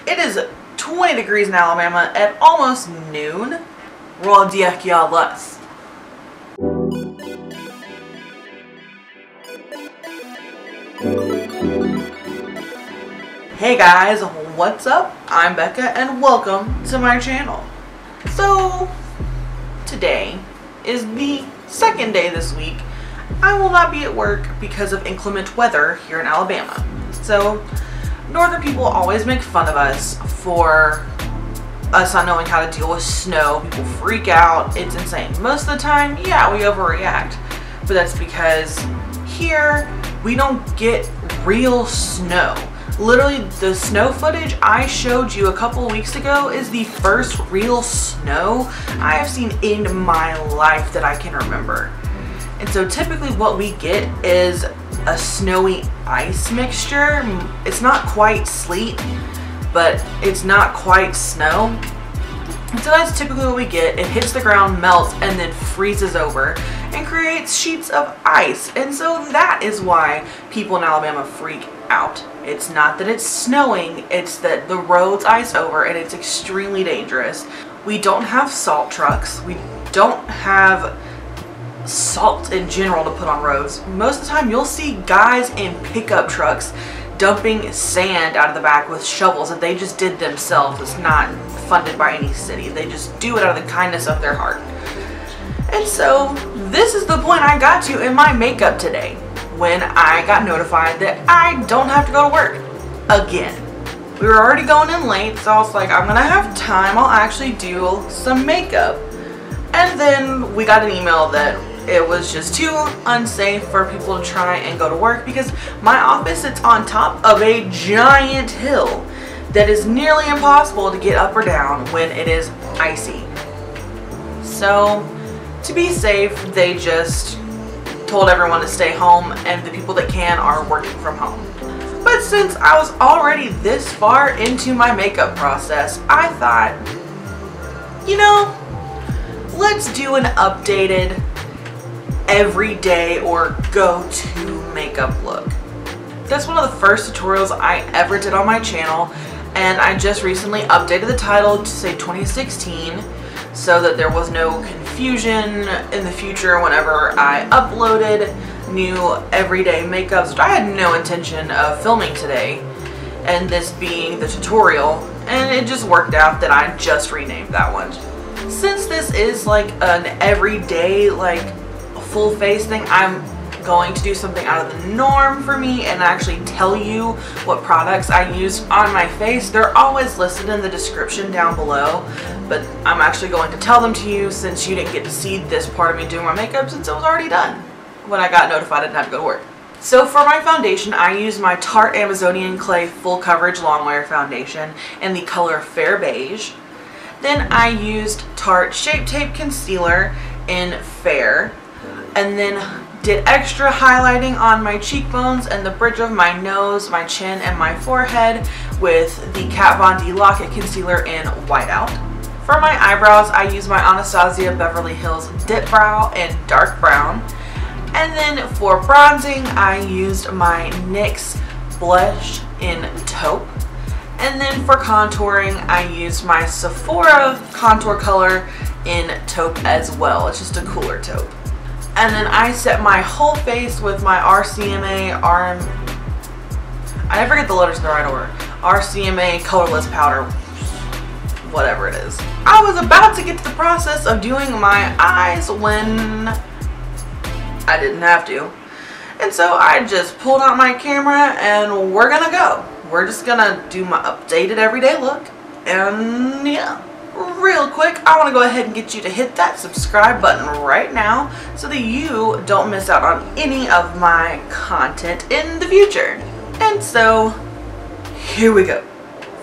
It is 20 degrees in Alabama at almost noon. Roll Colorless. Hey guys, what's up? I'm Becca and welcome to my channel. So, today is the second day this week I will not be at work because of inclement weather here in Alabama. So, northern people always make fun of us for us not knowing how to deal with snow. People freak out. It's insane. Most of the time, yeah, we overreact. But that's because here we don't get real snow. Literally, the snow footage I showed you a couple of weeks ago is the first real snow I have seen in my life that I can remember. And so typically what we get is a snowy ice mixture. It's not quite sleet, but it's not quite snow. And so that's typically what we get. It hits the ground, melts, and then freezes over and creates sheets of ice. And so that is why people in Alabama freak out. It's not that it's snowing, it's that the roads ice over and it's extremely dangerous. We don't have salt trucks. We don't have salt in general to put on roads. Most of the time you'll see guys in pickup trucks dumping sand out of the back with shovels that they just did themselves. It's not funded by any city. They just do it out of the kindness of their heart. And so this is the point I got to in my makeup today when I got notified that I don't have to go to work again. We were already going in late, so I was like, I'm gonna have time. I'll actually do some makeup. And then we got an email that it was just too unsafe for people to try and go to work because my office sits on top of a giant hill that is nearly impossible to get up or down when it is icy. So to be safe, they just told everyone to stay home and the people that can are working from home. But since I was already this far into my makeup process, I thought, you know, let's do an updated everyday or go-to makeup look. That's one of the first tutorials I ever did on my channel, and I just recently updated the title to say 2016 so that there was no confusion in the future whenever I uploaded new everyday makeups, which I had no intention of filming today, and this being the tutorial, and it just worked out that I just renamed that one. Since this is like an everyday, like full face thing, I'm going to do something out of the norm for me and actually tell you what products I use on my face. They're always listed in the description down below, but I'm actually going to tell them to you since you didn't get to see this part of me doing my makeup since it was already done when I got notified I didn't have to go to work. So for my foundation, I use my Tarte Amazonian Clay Full Coverage Longwear Foundation in the color Fair Beige. Then I used Tarte Shape Tape Concealer in Fair, and then did extra highlighting on my cheekbones and the bridge of my nose, my chin, and my forehead with the Kat Von D Lock-It Concealer in Whiteout. For my eyebrows, I use my Anastasia Beverly Hills Dip Brow in Dark Brown. And then for bronzing, I used my NYX blush in Taupe. And then for contouring, I used my Sephora contour color in Taupe as well. It's just a cooler taupe. And then I set my whole face with my RCMA I never get the letters in the right order. RCMA Colorless powder, whatever it is. I was about to get to the process of doing my eyes when I didn't have to. And so I just pulled out my camera and we're gonna go. We're just gonna do my updated everyday look. And yeah. Real quick, I want to go ahead and get you to hit that subscribe button right now so that you don't miss out on any of my content in the future. And so, here we go.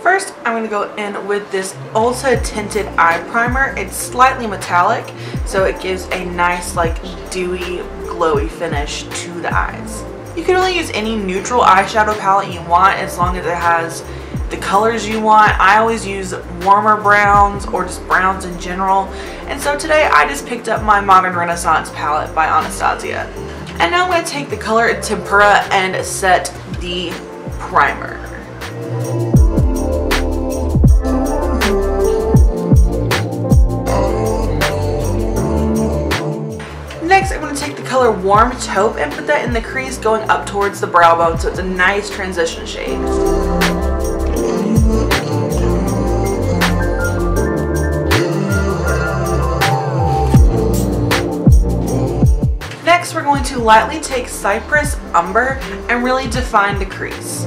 First, I'm going to go in with this Ulta Tinted Eye Primer. It's slightly metallic, so it gives a nice, like, dewy, glowy finish to the eyes. You can really use any neutral eyeshadow palette you want as long as it has the colors you want. I always use warmer browns or just browns in general, and so today I just picked up my Modern Renaissance palette by Anastasia. And now I'm going to take the color Tempera and set the primer. warm taupe and put that in the crease going up towards the brow bone, so it's a nice transition shade. Next, we're going to lightly take Cypress Umber and really define the crease.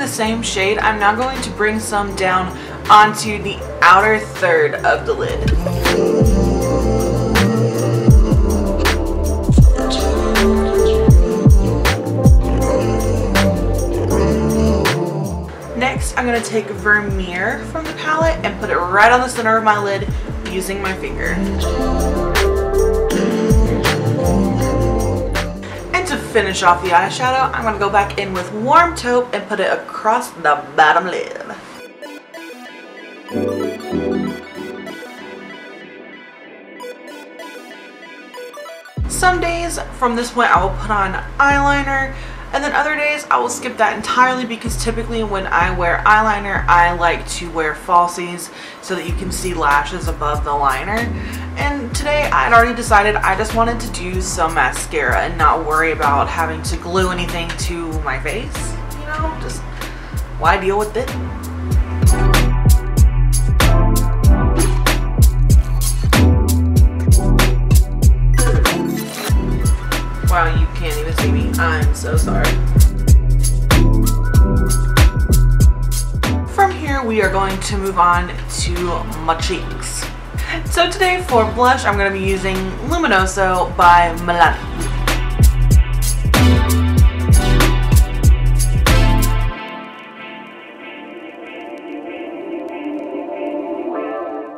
Same shade, I'm now going to bring some down onto the outer third of the lid. Next, I'm going to take Vermeer from the palette and put it right on the center of my lid using my finger. To finish off the eyeshadow, I'm going to go back in with warm taupe and put it across the bottom lid. Some days from this point I will put on eyeliner, and then other days I will skip that entirely because typically when I wear eyeliner I like to wear falsies so that you can see lashes above the liner. And today I had already decided I just wanted to do some mascara and not worry about having to glue anything to my face. You know, just why deal with it? Wow, you can't even see me. I'm so sorry. From here, we are going to move on to my cheeks. So today for blush, I'm going to be using Luminoso by Milani.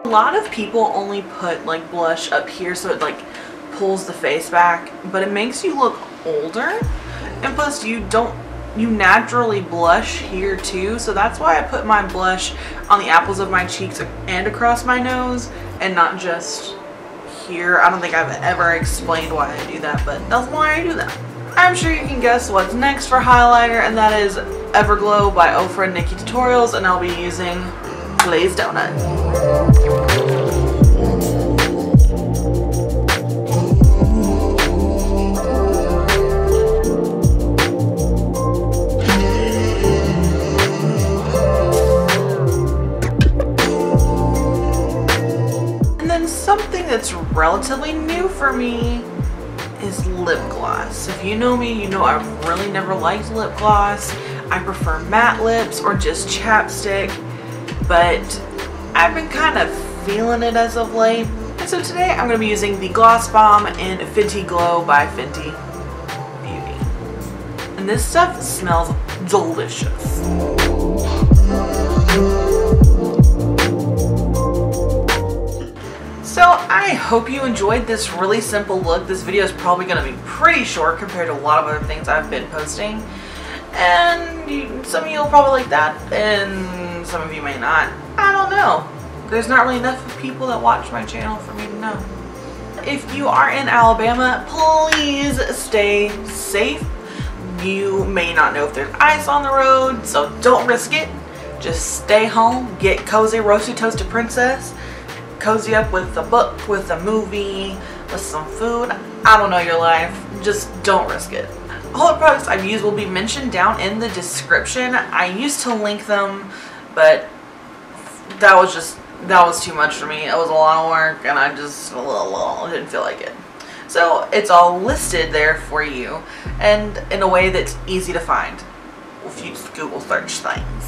A lot of people only put like blush up here so it like pulls the face back, but it makes you look older, and plus you naturally blush here too, so that's why I put my blush on the apples of my cheeks and across my nose and not just here. I don't think I've ever explained why I do that, but that's why I do that. I'm sure you can guess what's next for highlighter, and that is Everglow by OFRA NikkieTutorials, and I'll be using Glazed Donut. That's relatively new for me is lip gloss. If you know me, you know I've really never liked lip gloss. I prefer matte lips or just chapstick, but I've been kind of feeling it as of late. And so today I'm going to be using the Gloss Bomb in Fenty Glow by Fenty Beauty. And this stuff smells delicious. So I hope you enjoyed this really simple look. This video is probably going to be pretty short compared to a lot of other things I've been posting. And some of you will probably like that, and some of you may not. I don't know. There's not really enough people that watch my channel for me to know. If you are in Alabama, please stay safe. You may not know if there's ice on the road, so don't risk it. Just stay home, get cozy, roasted toasted princess. Cozy up with a book, with a movie, with some food. I don't know your life. Just don't risk it. All the products I've used will be mentioned down in the description. I used to link them, but that was too much for me. It was a lot of work, and I just didn't feel like it. So it's all listed there for you, and in a way that's easy to find if you just Google search things.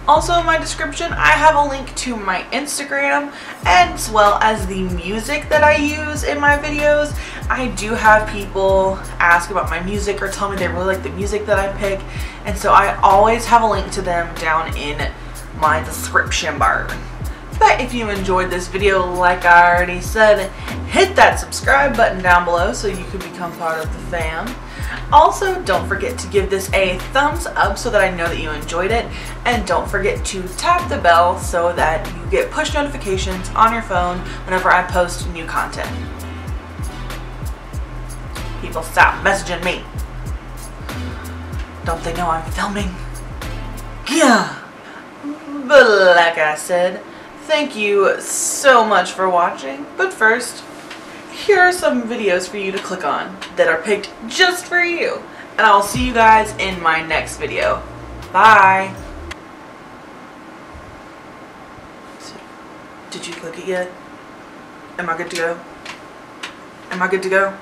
Also in my description, I have a link to my Instagram as well as the music that I use in my videos. I do have people ask about my music or tell me they really like the music that I pick, and so I always have a link to them down in my description bar. But if you enjoyed this video, like I already said, hit that subscribe button down below so you can become part of the fam. Also, don't forget to give this a thumbs up so that I know that you enjoyed it, and don't forget to tap the bell so that you get push notifications on your phone whenever I post new content. People, stop messaging me. Don't they know I'm filming? Yeah. But like I said, thank you so much for watching. But first, here are some videos for you to click on that are picked just for you. And I'll see you guys in my next video. Bye. Did you click it yet? Am I good to go? Am I good to go?